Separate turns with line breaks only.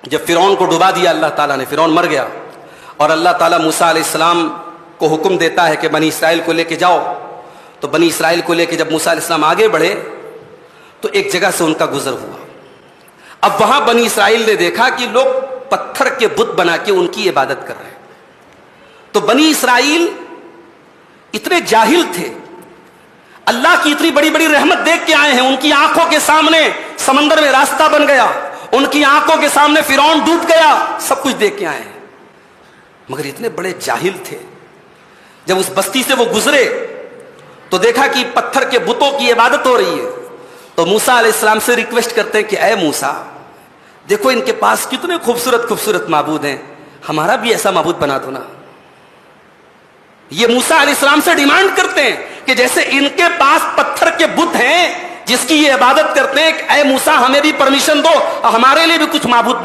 جب فرعون کو ڈبا دیا اللہ تعالیٰ نے، فرعون مر گیا، اور اللہ تعالیٰ موسیٰ علیہ السلام کو حکم دیتا ہے کہ بنی اسرائیل کو لے کے جاؤ، تو بنی اسرائیل کو لے کے جب موسیٰ علیہ السلام آگے بڑھے تو ایک جگہ سے ان کا گزر ہوا۔ اب وہاں بنی اسرائیل نے دیکھا کہ لوگ پتھر کے بت بنا کے ان کی عبادت کر رہے ہیں۔ تو بنی اسرائیل اتنے جاہل تھے، اللہ کی اتنی بڑی بڑی رحمت دیکھ کے آئے ہیں، ان کی آنکھوں کے سامنے سمندر میں راستہ بن گیا، ان کی آنکھوں کے سامنے فرعون ڈوب گیا، سب کچھ دیکھ کے آئے ہیں، مگر اتنے بڑے جاہل تھے۔ جب اس بستی سے وہ گزرے تو دیکھا کہ پتھر کے بتوں کی عبادت ہو رہی ہے، تو موسیٰ علیہ السلام سے ریکویسٹ کرتے ہیں کہ اے موسیٰ، دیکھو ان کے پاس کتنے خوبصورت خوبصورت معبود ہیں، ہمارا بھی ایسا معبود بنا دو نا۔ یہ موسیٰ علیہ السلام سے ڈیمانڈ کرتے ہیں کہ جیسے ان کے پاس پتھر کے بت ہیں جس کی یہ عبادت کرتے ہیں، اے موسیٰ ہمیں بھی پرمیشن دو، ہمارے لیے بھی کچھ معبود